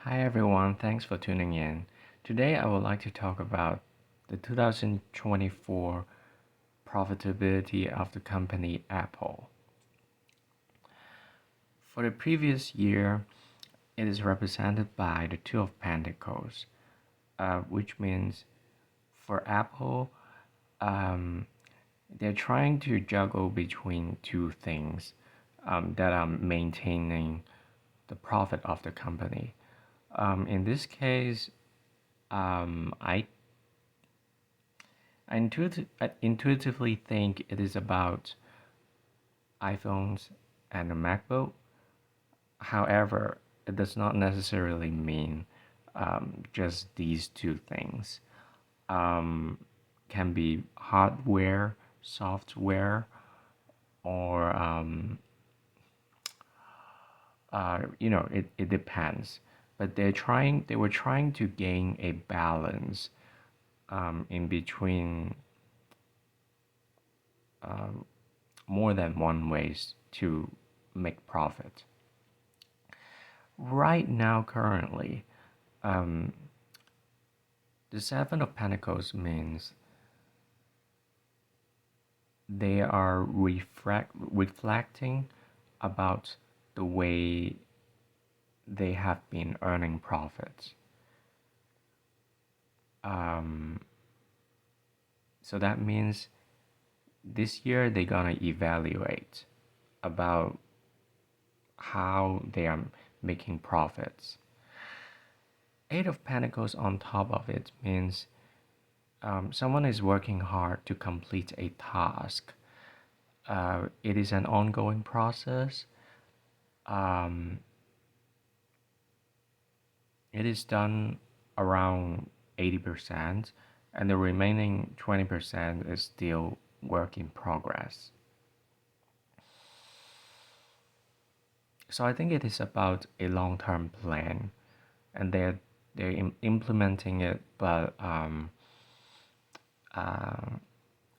Hi everyone, thanks for tuning in. Today I would like to talk about the 2024 profitability of the company Apple. For the previous year, it is represented by the Two of Pentacles, which means for Apple, um, they're trying to juggle between two things that are maintaining the profit of the company. In this case, I I intuitively think it is about iPhones and a MacBook. However, it does not necessarily mean just these two things. Um, can be hardware, software, or it depends. But they were trying to gain a balance in between um, more than one ways to make profit. Right now, currently, um, the Seven of Pentacles means they are reflecting about the way they have been earning profits. Um, so that means this year they're gonna evaluate about how they are making profits. Eight of Pentacles on top of it means someone is working hard to complete a task. It is an ongoing process. Um, it is done around 80%, and the remaining 20% is still work in progress. So I think it is about a long-term plan, and they're implementing it, but uh,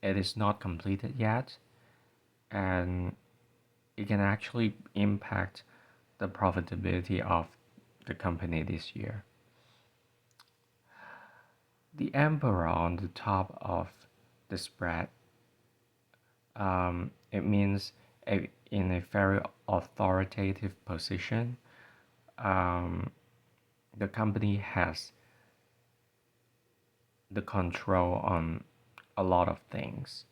it is not completed yet, and it can actually impact the profitability of the company this year. The emperor on the top of the spread, it means in a very authoritative position. Um, the company has the control on a lot of things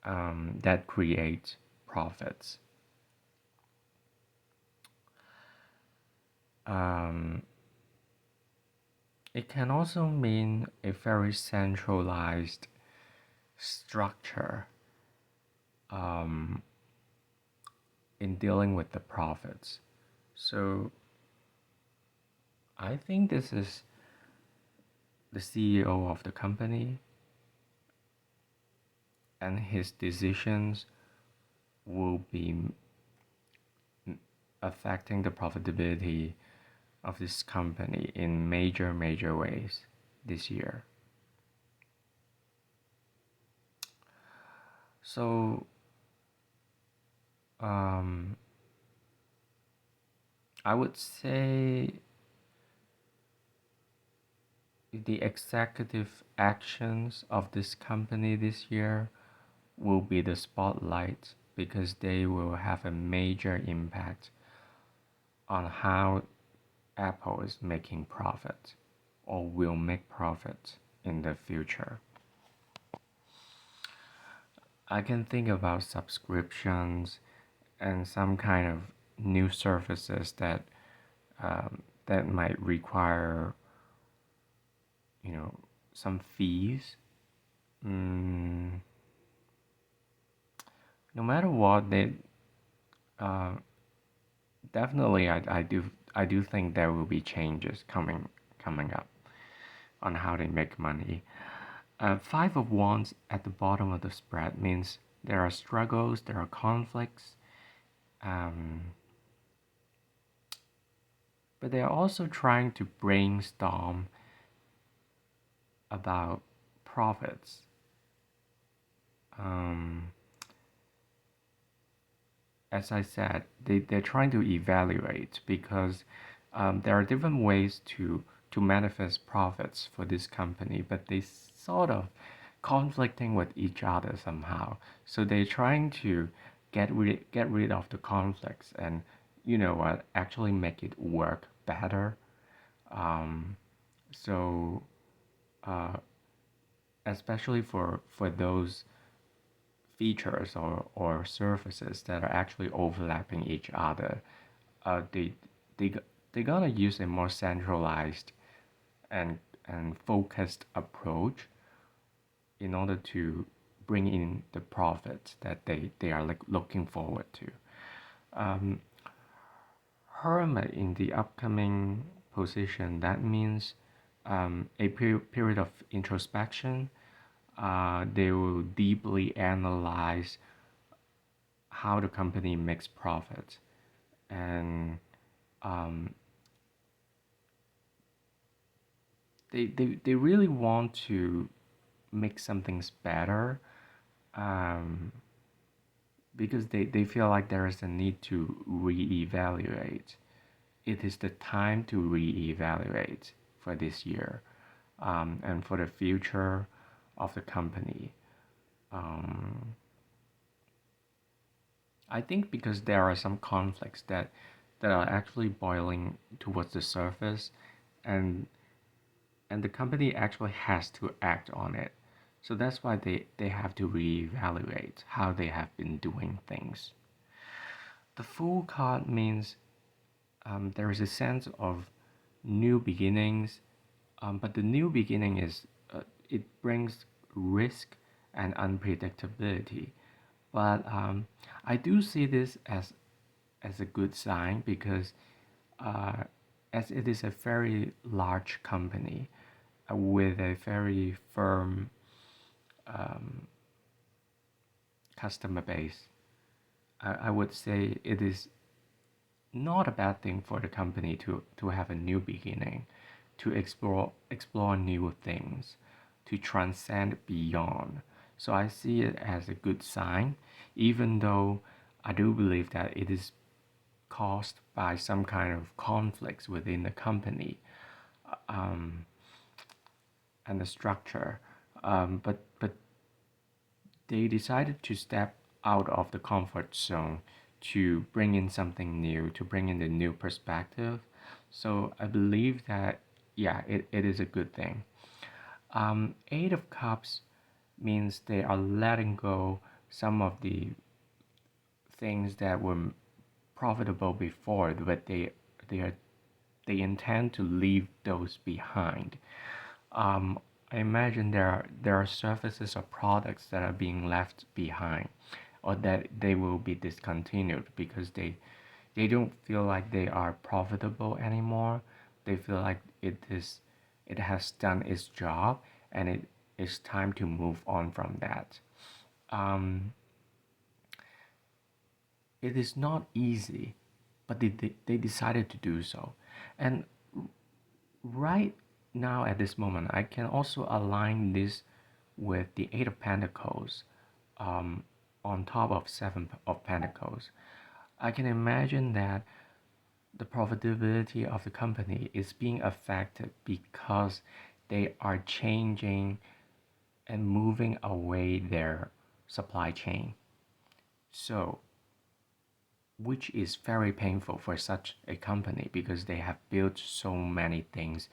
that create profits. Um, it can also mean a very centralized structure in dealing with the profits. So I think this is the CEO of the company, and his decisions will be affecting the profitability of this company in major ways this year. So um, I would say the executive actions of this company this year will be the spotlight because they will have a major impact on how Apple is making profit or will make profit in the future. I can think about subscriptions and some kind of new services that might require, some fees. Mm, no matter what, they uh, definitely I do think there will be changes coming up on how they make money. Five of Wands at the bottom of the spread means there are struggles, there are conflicts, um, but they are also trying to brainstorm about profits. Um, as I said, they're trying to evaluate because there are different ways to manifest profits for this company, but they sort of conflicting with each other somehow. So they're trying to get rid of the conflicts and you know what actually make it work better. Um, so uh, especially for those features or services that are actually overlapping each other, uh, they they they're gonna use a more centralized and focused approach in order to bring in the profits that they are like looking forward to. Um, Hermit in the upcoming position, that means a period of introspection. They will deeply analyze how the company makes profits and um, they really want to make some things better um, because they feel like there is a need to reevaluate. It is the time to reevaluate for this year and for the future of the company. Um, I think because there are some conflicts that are actually boiling towards the surface, and the company actually has to act on it. So that's why they have to reevaluate how they have been doing things. The Fool card means there is a sense of new beginnings, but the new beginning is it brings risk and unpredictability. But I do see this as a good sign because uh, as it is a very large company with a very firm um, customer base, I would say it is not a bad thing for the company to have a new beginning, to explore new things, to transcend beyond. So I see it as a good sign, even though I do believe that it is caused by some kind of conflicts within the company um, and the structure. But they decided to step out of the comfort zone to bring in something new, to bring in the new perspective. So I believe that, yeah, it is a good thing. Eight of Cups means they are letting go some of the things that were profitable before, but they are they intend to leave those behind. Um, I imagine there are services or products that are being left behind, or that they will be discontinued because they don't feel like they are profitable anymore. They feel like it has done its job and it is time to move on from that. Um, it is not easy, but they decided to do so. And right now at this moment, I can also align this with the Eight of Pentacles um, on top of Seven of Pentacles. I can imagine that the profitability of the company is being affected because they are changing and moving away their supply chain. So, which is very painful for such a company because they have built so many things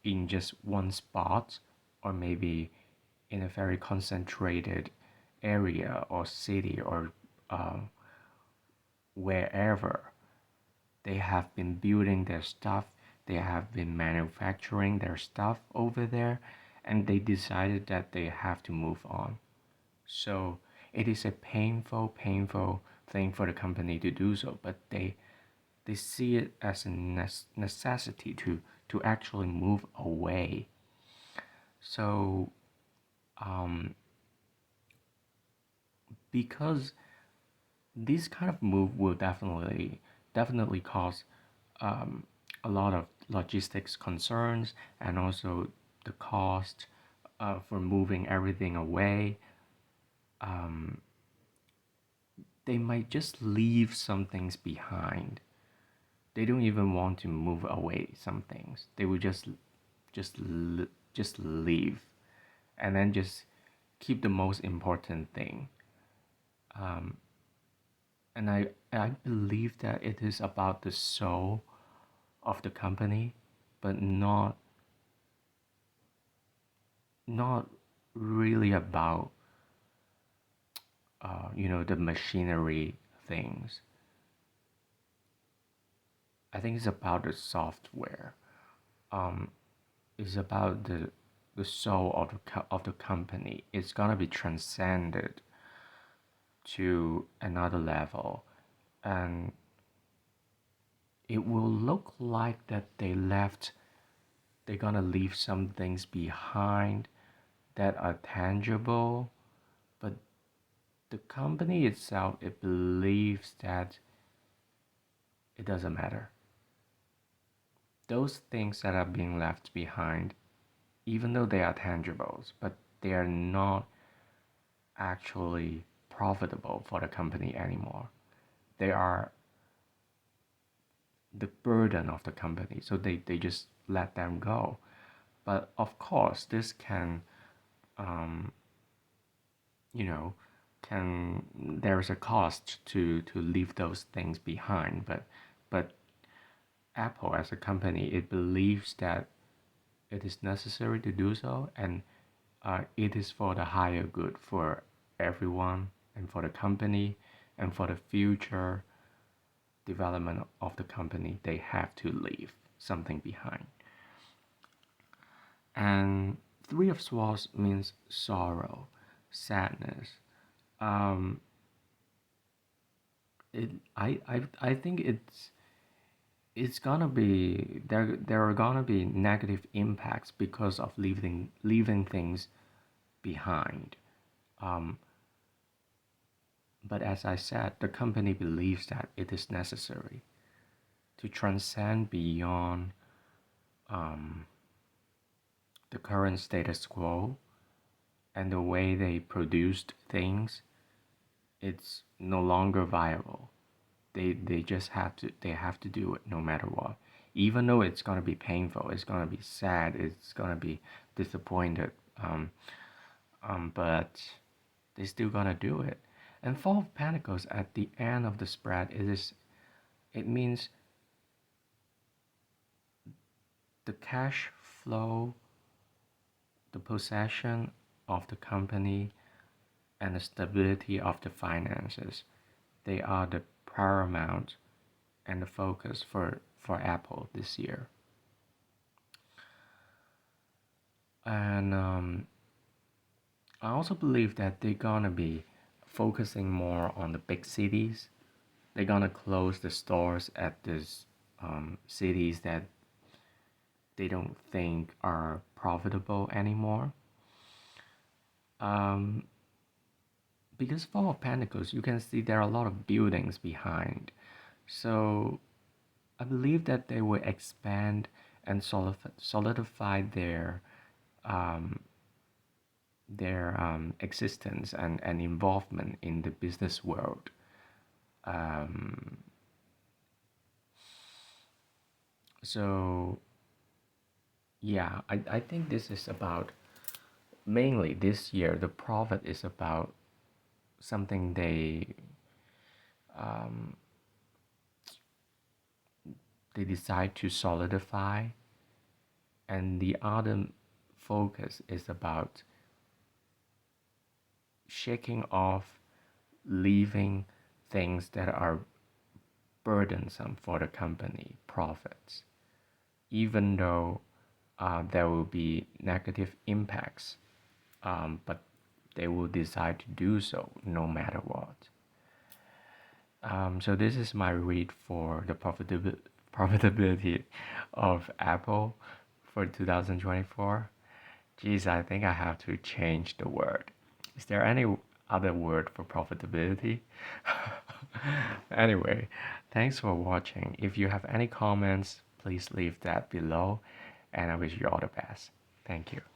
in just one spot or maybe in a very concentrated area or city or uh, wherever they have been building their stuff, they have been manufacturing their stuff over there, and they decided that they have to move on. So it is a painful thing for the company to do so, but they see it as a necessity to actually move away. So um, because this kind of move will definitely cause um, a lot of logistics concerns and also the cost for moving everything away. Um, they might just leave some things behind They don't even want to move away some things. They will just just leave, and then just keep the most important thing. Um, and I believe that it is about the soul of the company, but not really about the machinery things. I think it's about the software. Um, it's about the soul of of the company. It's gonna be transcended to another level, and it will look like that they're gonna leave some things behind that are tangible, but the company itself, it believes that it doesn't matter. Those things that are being left behind, even though they are tangibles, but they are not actually profitable for the company anymore. They are the burden of the company, so they just let them go. But of course, this can, um, you know, there's a cost to leave those things behind. But Apple as a company, it believes that it is necessary to do so, and it is for the higher good for everyone and for the company and for the future development of the company. They have to leave something behind. And Three of Swords means sorrow, sadness. Um, I think it's gonna be there are gonna be negative impacts because of leaving things behind. Um, but as I said, the company believes that it is necessary to transcend beyond um, the current status quo and the way they produced things. It's no longer viable. They just have to do it no matter what. Even though it's gonna be painful, it's gonna be sad, it's gonna be disappointed. But they still gonna do it. And Four of Pentacles at the end of the spread, it means the cash flow, the possession of the company, and the stability of the finances. They are the paramount and the focus for Apple this year. And I also believe that they're gonna be focusing more on the big cities. They're gonna close the stores at these cities that they don't think are profitable anymore. Um, because Four of Pentacles, you can see there are a lot of buildings behind. So I believe that they will expand and solidify um, their existence and involvement in the business world. Um, so yeah, I think this is about mainly this year. The profit is about something um, they decide to solidify, and the other focus is about shaking off, leaving things that are burdensome for the company profits, even though there will be negative impacts, but they will decide to do so no matter what. So this is my read for the profitability of Apple for 2024. Geez, I think I have to change the word. Is there any other word for profitability? Anyway, thanks for watching. If you have any comments, please leave that below, and I wish you all the best. Thank you.